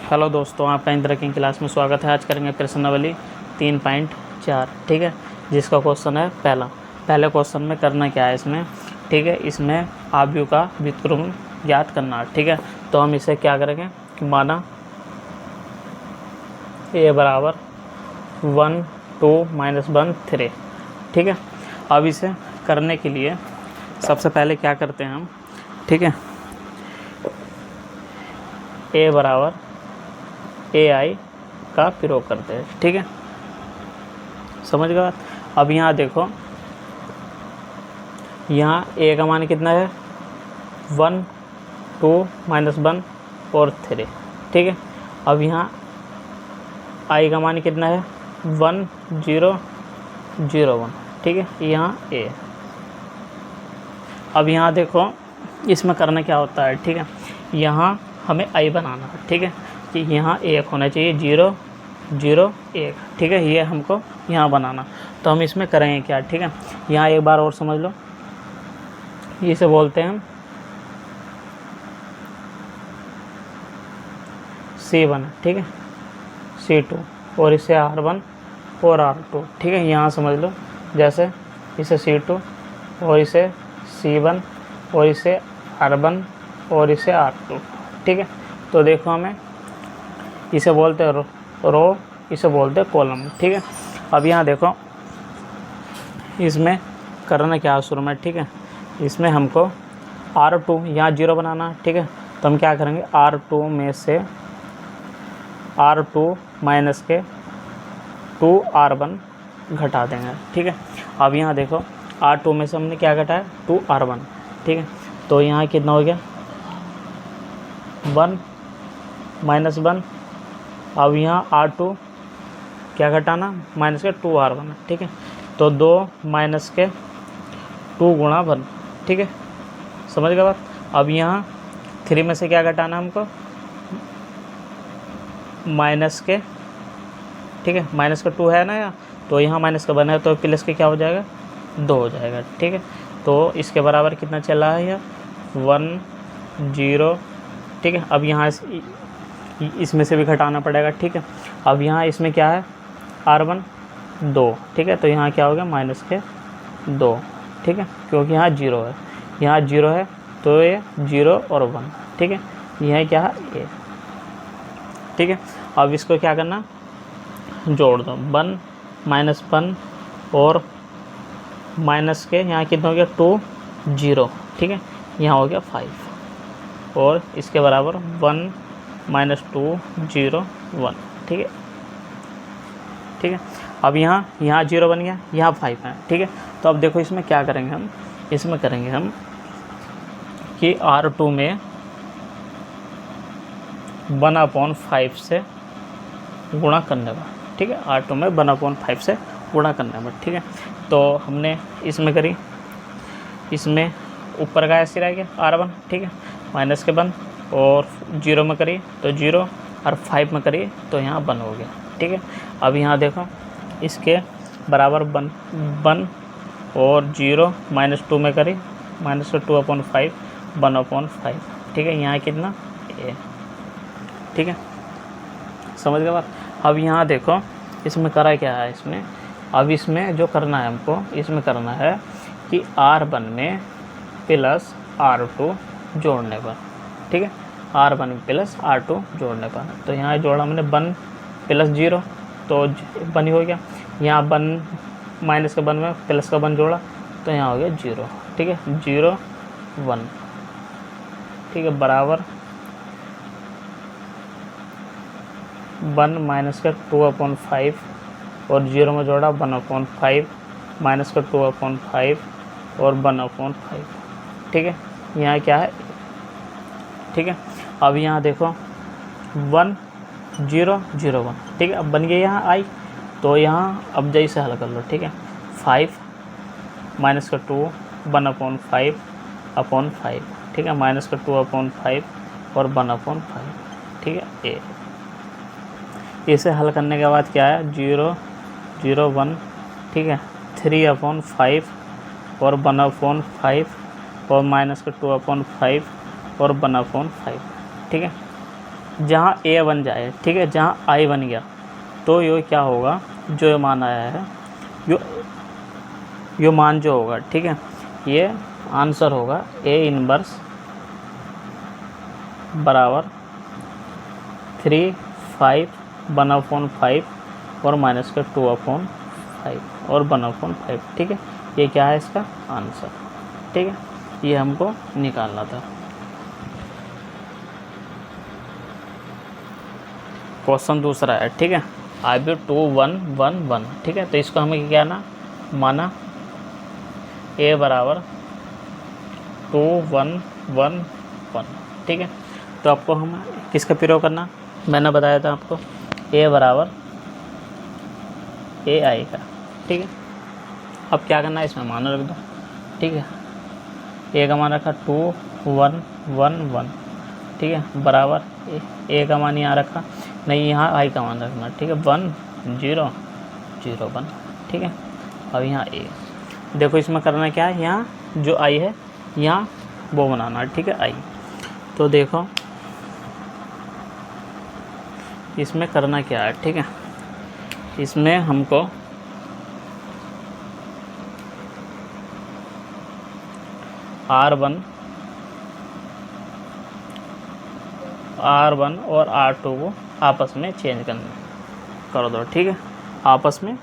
Hello दोस्तों, आपका इंदिरा की क्लास में स्वागत है। आज करेंगे प्रश्नावली 3.4। ठीक है, जिसका क्वेश्चन है पहले क्वेश्चन में करना क्या है इसमें। ठीक है, इसमें आव्यूह का व्युत्क्रम ज्ञात करना। ठीक है, तो हम इसे क्या करेंगे कि माना a बराबर 1 2 -1 3। ठीक है, अब इसे करने के लिए सबसे पहले क्या करते हैं हम। ठीक है, a बराबर AI का प्रयोग करते हैं। ठीक है, समझ गए। अब यहाँ देखो, यहाँ a का मान कितना है 1 2 -1 और 3। ठीक है, अब यहाँ i का मान कितना है 1 0 0 1। ठीक है, यहाँ a। अब यहाँ देखो इसमें करना क्या होता है। ठीक है, यहाँ हमें i बनाना है। ठीक है, कि यहाँ 1 होना चाहिए 0 0 1। ठीक है, ये हमको यहाँ बनाना। तो हम इसमें करेंगे क्या। ठीक है, यहाँ एक बार और समझ लो, इसे बोलते हैं हम C1। ठीक है, C2 और इसे R1 और R2। ठीक है, यहाँ समझ लो, जैसे इसे C2 और इसे C1 और इसे R1 और इसे R2। ठीक है, तो देखो हमें इसे बोलते हैं रो, इसे बोलते हैं कॉलम। ठीक है, अब यहाँ देखो इसमें करना क्या है शुरू में। ठीक है, इसमें हमको R2 यहाँ 0 बनाना। ठीक है, तो हम क्या करेंगे R2 में से R2 माइनस के 2 R1 घटा देंगे। ठीक है, अब यहाँ देखो R2 में से हमने क्या घटाया 2 R1। ठीक है, तो यहाँ कितना हो गया 1 -1। अब यहाँ R2 क्या घटाना माइनस के 2 R1। ठीक है, तो 2 माइनस के 2 गुणा 1। ठीक है, समझ गए बात। अब यहाँ 3 में से क्या घटाना हमको माइनस के। ठीक है, माइनस का 2 है ना यहाँ, तो यहाँ माइनस का 1 है, तो प्लस के क्या हो जाएगा 2 हो जाएगा। ठीक है, तो इसके बराबर कितना चला है यहाँ 1 0। ठीक है, अब यहाँ इसमें से भी घटाना पड़ेगा। ठीक है, अब यहाँ इसमें क्या है R1 2। ठीक है, तो यहाँ क्या हो गया माइनस के 2। ठीक है, क्योंकि यहाँ 0 है, यहाँ 0 है, तो ये 0 और 1। ठीक है, यहाँ क्या है a। ठीक है, अब इसको क्या करना जोड़ दो 1 -1 और माइनस के यहाँ कितना हो गया 2 0। ठीक है, यहाँ हो गया 5 और इसके बराबर 1 -2 0 1। ठीक है, ठीक है, अब यहाँ 0 बन गया, यहाँ 5 है। ठीक है, तो अब देखो इसमें क्या करेंगे हम, इसमें करेंगे हम कि R2 में 1/5 से गुणा करने पर। ठीक है, R2 में 1/5 से गुणा करने पर। ठीक है, तो हमने इसमें करी, इसमें ऊपर का ऐसे रह गया R1। ठीक है, माइनस के 1 और 0 में करिए तो 0 और 5 में करिए तो यहाँ 1 हो गया। ठीक है, अब यहाँ देखो इसके बराबर 1 और 0 -2 में करिए -2/5 1/5। ठीक है, यहाँ कितना a। ठीक है, समझ गए बात। अब यहाँ देखो इसमें करा क्या है इसमें, अब इसमें जो करना है हमको, इसमें करना है कि R1 में प्लस R2 जोड़ने पर। ठीक है, R1 प्लस R2 जोड़ने पर, तो यहाँ जोड़ा हमने 1 + 0 तो 1 ही हो गया। यहाँ 1 माइनस के 1 में प्लस का 1 जोड़ा तो यहाँ हो गया 0। ठीक है, 0 1। ठीक है, बराबर 1 माइनस का 2/5 और 0 में जोड़ा 1/5 माइनस का 2/5 और 1/5। ठीक है, यहाँ क्या है। ठीक है, अब यहाँ देखो 1 0 0 1। ठीक है, अब बन गया यहाँ i, तो यहाँ अब जैसे हल कर लो। ठीक है, 5 माइनस का 2 1/5/5। ठीक है, माइनस का 2/5 और 1/5। ठीक है, a। इसे हल करने के बाद क्या है 0 0 1। ठीक है, 3/5 और 1/5 और माइनस का 2/5 और 1/5। ठीक है, जहाँ ए बन जाए, ठीक है, जहाँ आई बन गया तो ये क्या होगा, जो ये मान आया है, यो मान जो होगा, ठीक है, ये आंसर होगा ए इनवर्स बराबर 3, 5, 1/5 और माइनस के 2/5 और 1/5, ठीक है। ये क्या है इसका आंसर, ठीक है, ये हमको निकालना था। क्वेश्चन दूसरा है, ठीक है, IB 2, 1, 1, 1, ठीक है। तो इसको हमें क्या ना माना ए बराबर 2, 1, 1, 1, ठीक है। तो आपको हम किसका प्रयोग करना, मैंने बताया था आपको ए बराबर ए आई का, ठीक है। अब क्या करना है, इसमें मान रख दो, ठीक है। ए का मान रखा 2, 1, 1, 1, ठीक है, बराबर ए का मान यहाँ रखा, नहीं यहाँ आई का मान रखना, ठीक है, 1, 0, 0, 1, ठीक है। अब यहाँ ए, देखो इसमें करना क्या है, यहाँ जो आई है यहाँ वो बनाना, ठीक है, आई। तो देखो इसमें करना क्या है, ठीक है, इसमें हमको R1 और R2 को आपस में चेंज कर दो, ठीक है, आपस में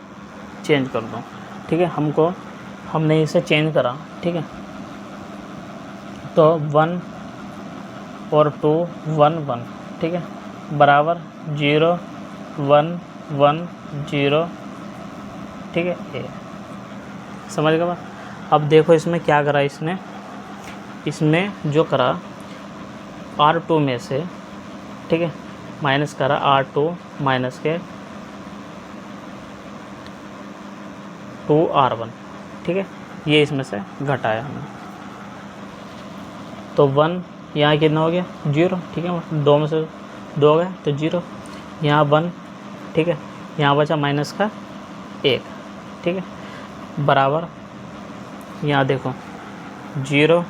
चेंज कर दो, ठीक है। हमने इसे चेंज करा, ठीक है, तो 1 और 2, 1, 1, ठीक है, बराबर 0, 1, 1, 0, ठीक है, ए। समझ गए बात। अब देखो इसमें क्या करा, इसमें जो करा R2 में से, ठीक है, माइनस करा R2 माइनस के 2R1, ठीक है, ये इसमें से घटाया हमने। तो 1 यहाँ कितना हो गया 0, ठीक है, 2 में से 2 गया तो 0, यहाँ 1, ठीक है, यहाँ बचा माइनस का 1, ठीक है, बराबर यहाँ देखो 0,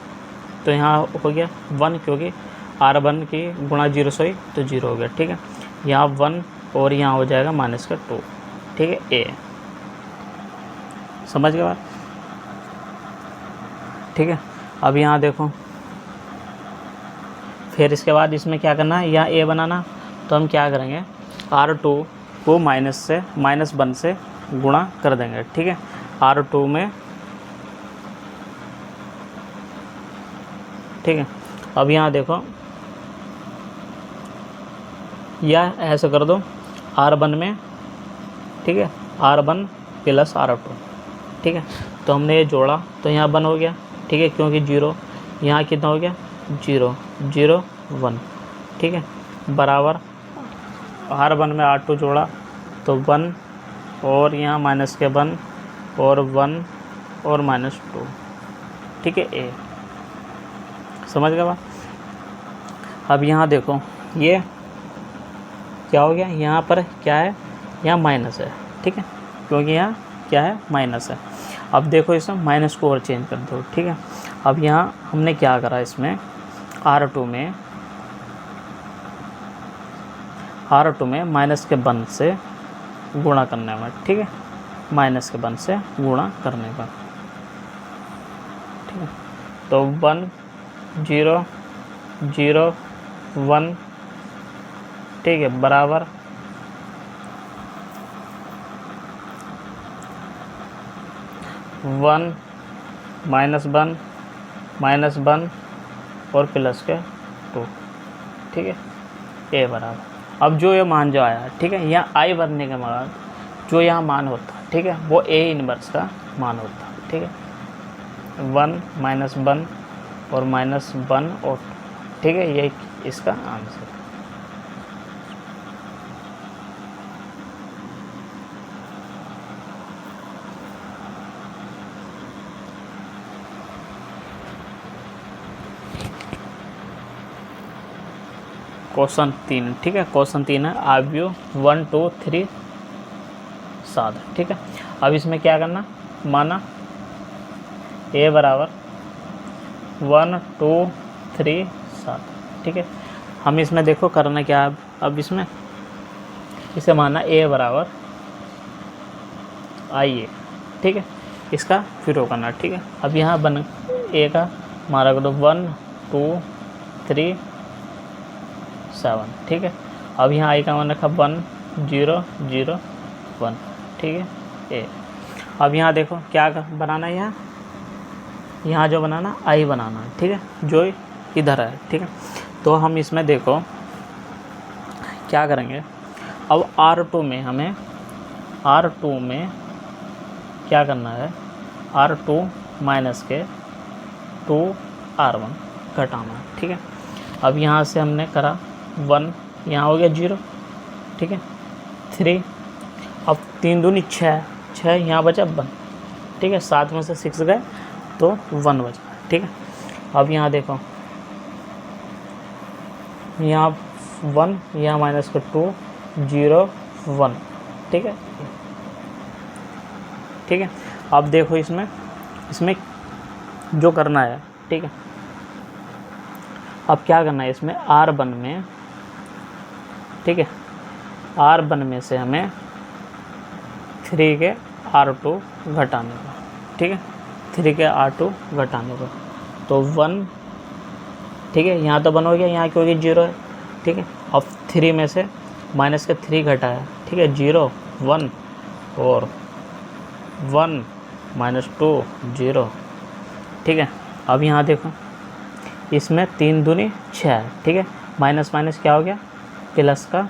तो यहाँ हो गया 1 क्योंकि R1 की गुणा 0 से हुई तो 0 हो गया, ठीक है, यहाँ 1 और यहाँ हो जाएगा माइनस का 2, ठीक है, ए। समझ गए बात, ठीक है। अब यहाँ देखो फिर इसके बाद इसमें क्या करना है, यहाँ ए बनाना, तो हम क्या करेंगे R2 को -1 से गुणा कर देंगे, ठीक है, R2 में, ठीक है। अब यहाँ देखो या ऐसे कर दो R1 में, ठीक है, R1 प्लस R2, ठीक है, तो हमने ये जोड़ा तो यहाँ 1 हो गया, ठीक है, क्योंकि 0 यहाँ कितना हो गया 0, 0, 1, ठीक है, बराबर R1 में R2 जोड़ा तो 1 और यहाँ माइनस के 1 और 1 और -2, ठीक है, ए। समझ गए बात। अब यहाँ देखो ये क्या हो गया, यहाँ पर क्या है, यहाँ माइनस है, ठीक है, क्योंकि यहाँ क्या है माइनस है। अब देखो इसमें माइनस को और चेंज कर दो, ठीक है। अब यहाँ हमने क्या करा, इसमें R2 में माइनस के 1 से गुणा करने में, ठीक है, माइनस के 1 से गुणा करने का, ठीक है, तो 1, 0, 0, 1, ठीक है, बराबर 1, -1 और प्लस के 2, ठीक है, ए बराबर। अब जो ये मान जो आया, ठीक है, यहाँ आई बनने के बाद जो यहाँ मान होता, ठीक है, वो ए इनवर्स का मान होता, ठीक है, 1, -1 और -1 और 2, ठीक है, ये इसका आंसर। क्वेश्चन 3, ठीक है, क्वेश्चन 3 है आव्यूह 1, 2, 3, 7, ठीक है। अब इसमें क्या करना, माना ए बराबर 1, 2, 3, 7, ठीक है। हम इसमें देखो करना क्या है अब इसमें इसे मानना a बराबर IA, ठीक है, इसका फिर वो करना, ठीक है। अब यहाँ बन a का मान रख दो 1 2 3 7, ठीक है। अब यहाँ i का मान रखा 1 0 0 1, ठीक है a। अब यहाँ देखो क्या बनाना है, यहाँ जो बनाना i बनाना है, ठीक है, जो इधर है, ठीक है। तो हम इसमें देखो क्या करेंगे, अब R2 में हमें R2 में क्या करना है, R2 माइनस के 2R1 घटाना है, ठीक है। अब यहाँ से हमने करा 1, यहाँ हो गया 0, ठीक है, 3, अब 3 दूनी 6, यहाँ बचा 1, ठीक है, 7 में से 6 गए तो 1 बचा, ठीक है। अब यहाँ देखो यहाँ 1, यहाँ माइनस के 2 0 1, ठीक है, ठीक है। अब देखो इसमें जो करना है, ठीक है, अब क्या करना है इसमें R1 में, ठीक है, R1 में से हमें 3 के R2 घटाने का, ठीक है, 3 के R2 घटाने का, तो 1, ठीक है, यहाँ तो 1 हो गया, यहाँ क्योंकि 0 है, ठीक है। अब 3 में से माइनस के 3 घटाया, ठीक है, 0 1 और 1 माइनस 2 0, ठीक है। अब यहाँ देखो इसमें 3 दूनी 6 है, ठीक है, माइनस माइनस क्या हो गया प्लस का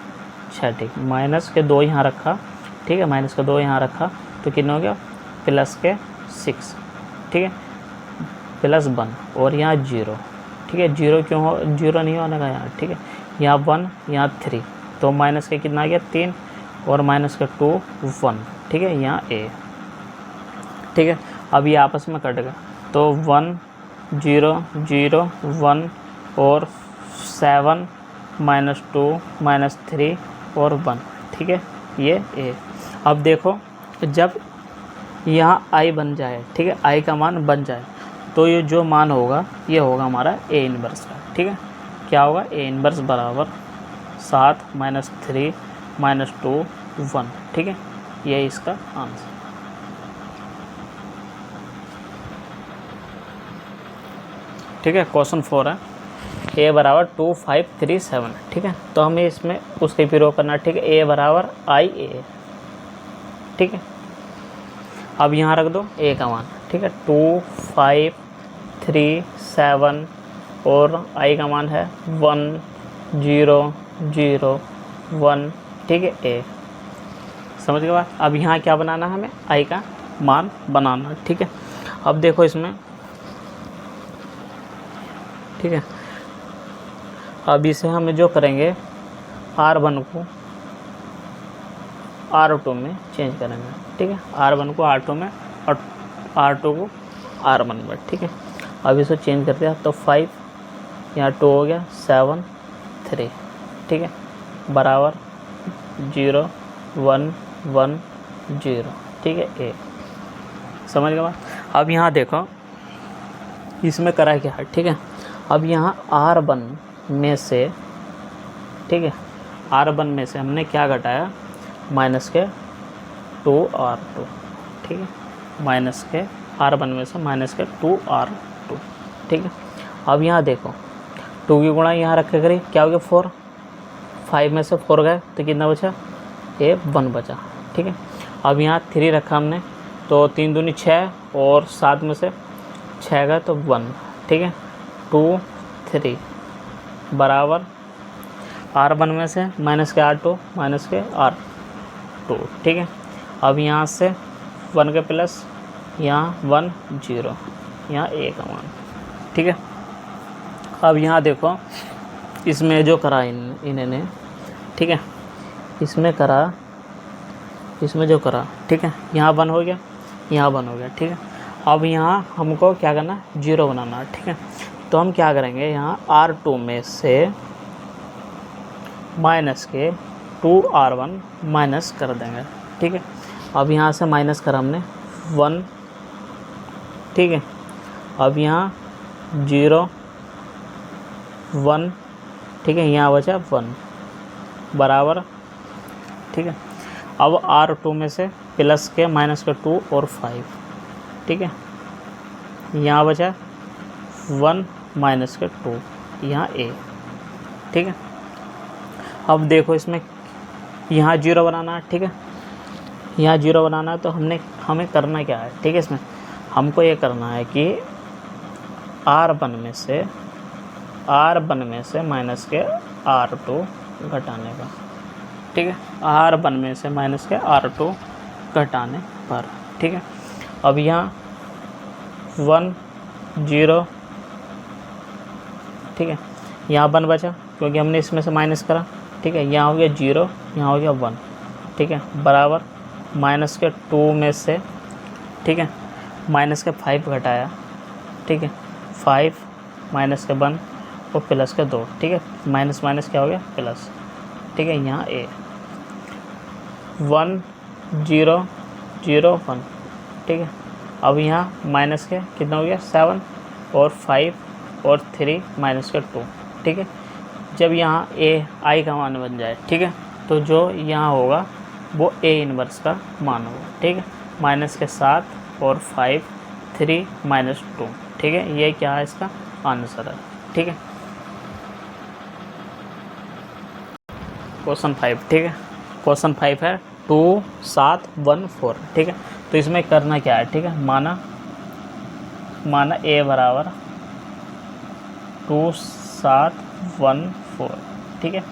6, ठीक, माइनस के 2 यहाँ रखा, ठीक है, माइनस का 2 यहाँ रखा तो कितना हो गया प्लस के 6, ठीक है, प्लस 1 और यहाँ 0, ठीक है, 0 क्यों हो, 0 नहीं होने का यहाँ, ठीक है, यहाँ 1 यहाँ 3 तो माइनस के कितना आ गया 3 और माइनस का 2 1, ठीक है, यहाँ a, ठीक है। अब ये आपस में कट गया तो 1 0 0 1 और 7 माइनस 2 माइनस 3 और 1, ठीक है, ये a। अब देखो जब यहाँ i बन जाए, ठीक है, i का मान बन जाए तो ये जो मान होगा ये होगा हमारा a इन्वर्स का, ठीक है, क्या होगा a इन्वर्स बराबर 7 माइनस 3 माइनस 2 1, ठीक है, ये इसका आंसर। ठीक है, क्वेश्चन 4 है a बराबर 2 5 3 7, ठीक है, तो हमें इसमें उसके प्रयोग करना, ठीक है, a बराबर IA, ठीक है। अब यहाँ रख दो a का मान, ठीक है, 2 5 3 7 और i का मान है 1 0 0 1, ठीक है, a, समझ गए बात। अब यहाँ क्या बनाना है हमें i का मान बनाना, ठीक है। अब देखो इसमें, ठीक है, अब इसे हम जो करेंगे R1 को R2 में चेंज करेंगे, ठीक है, R1 को R2 में और R2 को R1 में, ठीक है। अब इसे चेंज करते हैं तो 5 यहाँ 2 हो गया 7 3, ठीक है, बराबर 0 1 1 0, ठीक है, a, समझ गए बात। अब यहाँ देखो इसमें करा क्या है, ठीक है, अब यहाँ R1 में से, ठीक है, R1 में से हमने क्या घटाया माइनस के 2R2, ठीक है, माइनस के R1 में से माइनस के 2R2, ठीक है। अब यहाँ देखो 2 की गुणा यहाँ रखे करी क्या हो गया 4, 5 में से 4 गए तो कितना बचा a1 बचा, ठीक है। अब यहाँ 3 रखा हमने तो 3 दूनी 6 और 7 में से 6 गए तो 1, ठीक है, 2 3 बराबर R1 में से माइनस के R2 माइनस के R2, ठीक है। अब यहाँ से 1 के प्लस यहाँ 1 0, यहाँ a का मान, ठीक है। अब यहाँ देखो इसमें जो करा इन्होंने, ठीक है, इसमें जो करा, ठीक है, यहाँ 1 हो गया, यहाँ 1 हो गया, ठीक है। अब यहाँ हमको क्या करना 0 बनाना, ठीक है, तो हम क्या करेंगे यहाँ R2 में से माइनस के 2R1 माइनस कर देंगे, ठीक है। अब यहाँ से माइनस करा हमने 1, ठीक है, अब यहाँ 0 1, ठीक है, यहाँ बचा 1 बराबर, ठीक है। अब R2 में से प्लस के माइनस के 2 और 5, ठीक है। यहाँ बचा 1 माइनस के 2, यहाँ A, ठीक है। अब देखो इसमें यहाँ 0 बनाना है, ठीक है। यहाँ 0 बनाना है तो हमें करना क्या है, ठीक है। इसमें हमको ये करना है कि R1 में से माइनस के R2 घटाने का, ठीक है। R1 में से माइनस के R2 घटाने पर, ठीक है। अब यहाँ 1 0, ठीक है। यहाँ 1 बचा क्योंकि हमने इसमें से माइनस करा, ठीक है। यहाँ हो गया 0, यहाँ हो गया 1, ठीक है, बराबर माइनस के 2 में से, ठीक है, माइनस के 5 घटाया, ठीक है, 5 माइनस के 1 और प्लस के 2, ठीक है। माइनस माइनस क्या हो गया प्लस, ठीक है। यहाँ A 1 0 0 1, ठीक है। अब यहाँ माइनस के कितना हो गया 7 और 5 और 3 माइनस के 2, ठीक है। जब यहाँ I का मान बन जाए, ठीक है, तो जो यहाँ होगा वो A इन्वर्स का मान होगा, ठीक है। माइनस के 7 और 5 3 माइनस 2, ठीक है। ये क्या है इसका आंसर है, ठीक है। क्वेश्चन 5, ठीक है। क्वेश्चन 5 है 2 7 1 4, ठीक है। तो इसमें करना क्या है, ठीक है। माना A बराबर 2 7 1 4, ठीक है,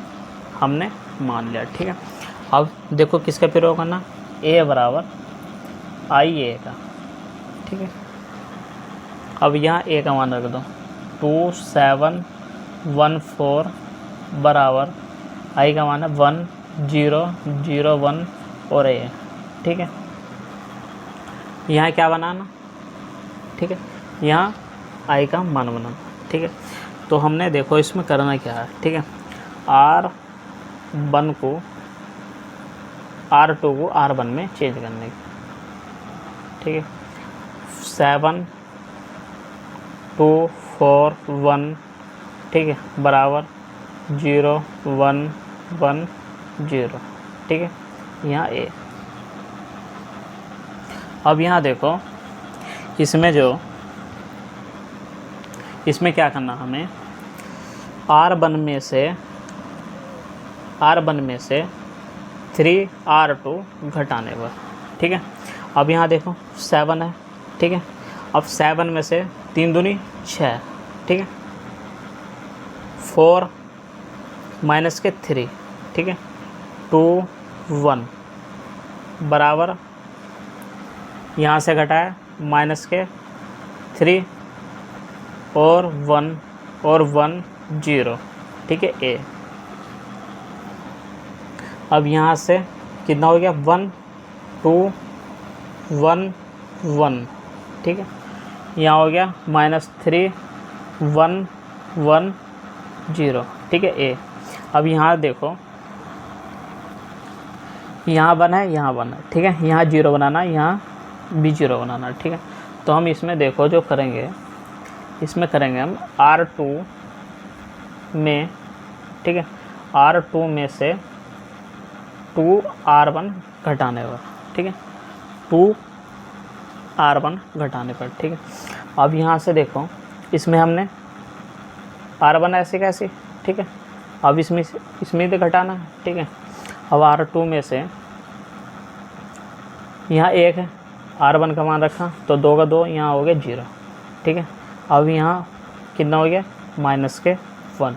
हमने मान लिया, ठीक है। अब देखो किसका प्रयोग करना, A बराबर IA का, ठीक है। अब यहाँ A का मान रख दो 2 7 1 4 बराबर I का मान है 1 0 0 1 और A, ठीक है। यहाँ क्या बनाना, ठीक है, यहाँ I का मान बनाना, ठीक है। तो हमने देखो इसमें करना क्या है, ठीक है। R1 को R2 को R1 में चेंज करने की, ठीक है। 7 2 4 1, ठीक है, बराबर 0 1 1 0, ठीक है। यहाँ A। अब यहाँ देखो इसमें क्या करना, हमें R1 में से 3R2 घटाने पर, ठीक है। अब यहाँ देखो 7 है, ठीक है। अब 7 में से 3 दूनी 6, ठीक है, 4 माइनस के 3, ठीक है, 2 1 बराबर यहाँ से घटाया माइनस के 3 और 1 0, ठीक है A। अब यहाँ से कितना हो गया 1 2 1 1, ठीक है। यहाँ हो गया -3 1 1 0, ठीक है A। अब यहाँ देखो यहाँ बना है, यहाँ बना है, ठीक है। यहाँ 0 बनाना, यहाँ भी 0 बनाना, ठीक है। तो हम इसमें देखो जो करेंगे, इसमें करेंगे हम R2 में, ठीक है, R2 में से 2R1 घटाने पर, ठीक है, 2R1 घटाने पर, ठीक है। अब यहाँ से देखो इसमें हमने R1 ऐसे कैसे, ठीक है। अब इसमें तो घटाना है, ठीक है। अब R2 में से यहाँ 1 है, R1 का मान रखा तो 2 का 2, यहाँ हो गया 0, ठीक है। अब यहाँ कितना हो गया माइनस के 1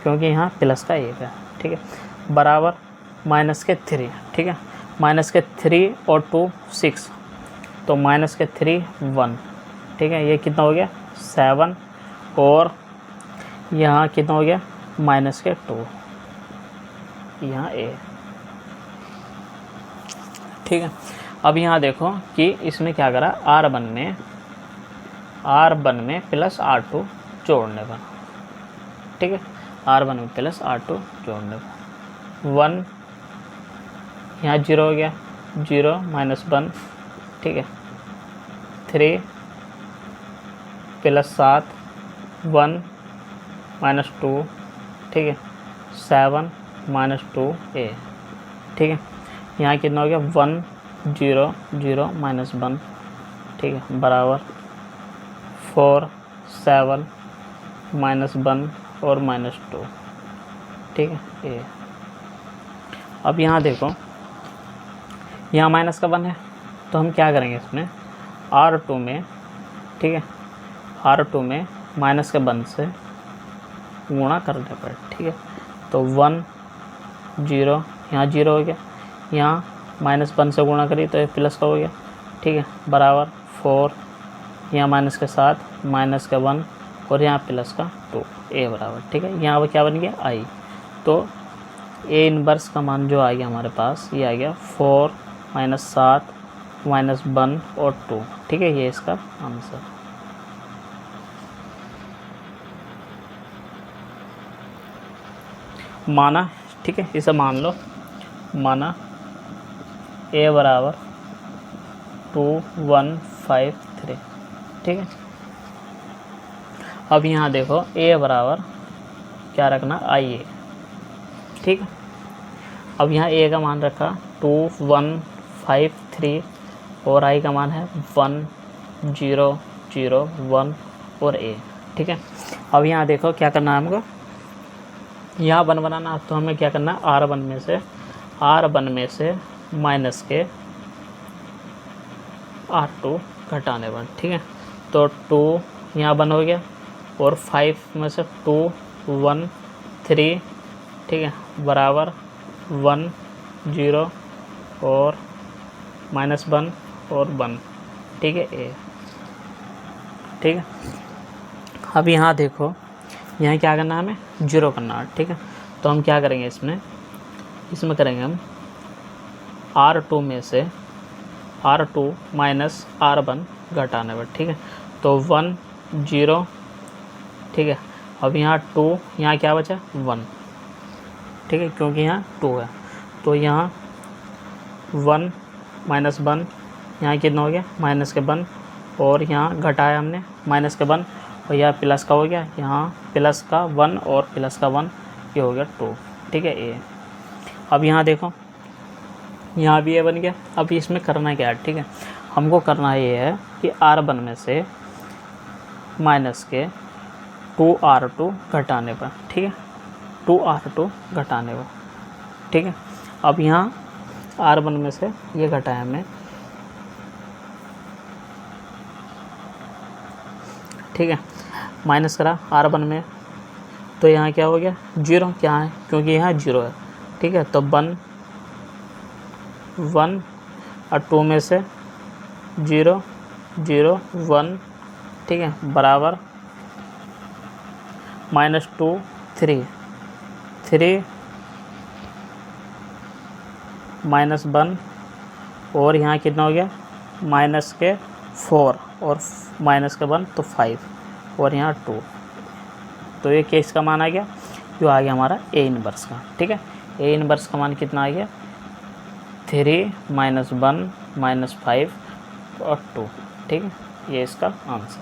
क्योंकि यहाँ प्लस का 1 है, ठीक है, बराबर माइनस के 3, ठीक है। माइनस के 3 और 2 6, तो माइनस के 3 1, ठीक है। ये कितना हो गया 7 और यहाँ कितना हो गया माइनस के 2, यहाँ A, ठीक है। अब यहाँ देखो कि इसमें क्या करा, R1 में प्लस R2 जोड़ने पर, ठीक है, R1 में प्लस R2 जोड़ने पर 1 यहाँ 0 हो गया 0 -1, ठीक है, 3 प्लस 7 1 -2, ठीक है, 7 माइनस 2a, ठीक है। यहाँ कितना हो गया 1 0 0 माइनस 1, ठीक है, बराबर 4 7 माइनस 1 और माइनस 2, ठीक है ए। अब यहाँ देखो, यहाँ माइनस का 1 है तो हम क्या करेंगे इसमें R2 में, ठीक है, R2 में माइनस के 1 से गुणा करने पर, ठीक है। तो 1 0, यहाँ 0 हो गया, यहाँ माइनस 1 से गुणा करी तो ये प्लस का हो गया, ठीक है, बराबर 4, यहाँ माइनस के 7 माइनस का 1 और यहाँ प्लस का 2 ए बराबर, ठीक है। यहाँ पर क्या बन गया आई। तो ए इनवर्स का मान जो आ गया हमारे पास, ये आ गया 4 माइनस 7 माइनस 1 और 2, ठीक है, ये इसका आंसर। माना, ठीक है, इसे मान लो, माना ए बराबर 2 1 5 3, ठीक है। अब यहाँ देखो ए बराबर क्या रखना आई ए, ठीक है। अब यहाँ ए का मान रखा 2 1 5 3 और आई का मान है 1 0 0 1 और ए, ठीक है। अब यहाँ देखो क्या करना है हमको, यहाँ 1 बनाना, तो हमें क्या करना है R1 में से माइनस के R2 घटाने पर, ठीक है। तो 2 यहाँ 1 हो गया और 5 में से 2 1 3, ठीक है, बराबर 1 0 और माइनस 1 और 1, ठीक है ए, ठीक है। अब यहाँ देखो, यहाँ क्या करना है, हमें 0 करना है, ठीक है। तो हम क्या करेंगे इसमें करेंगे हम R2 में से R2 माइनस R1 घटाने पर, ठीक है। तो 1 0, ठीक है। अब यहाँ 2, यहाँ क्या बचा 1, ठीक है, क्योंकि यहाँ 2 है। तो यहाँ 1 माइनस 1, यहाँ कितना हो गया माइनस के 1 और यहाँ घटाया हमने माइनस के 1 और यहाँ प्लस का हो गया, यहाँ प्लस का 1 और प्लस का 1, ये हो गया 2, ठीक है ए। अब यहाँ देखो, यहाँ भी ए बन गया। अब इसमें करना क्या है, ठीक है, हमको करना ये है कि R1 में से माइनस के 2R2 घटाने पर, ठीक है, 2R2 घटाने पर, ठीक है। अब यहाँ R1 में से ये घटाया हमने, ठीक है, माइनस करा R1 में, तो यहाँ क्या हो गया 0, क्या है क्योंकि यहाँ 0 है, ठीक है। तो 1 1 और 2 में से 0 0 1, ठीक है, बराबर -2 3 3 माइनस 1 और यहाँ कितना हो गया माइनस के 4 और माइनस के 1 तो 5 और यहाँ 2। तो ये केस का मान आ गया, जो आ गया हमारा ए इनवर्स का, ठीक है। ए इनवर्स का मान कितना आ गया 3 -1 -5 और 2, ठीक है, ये इसका आंसर।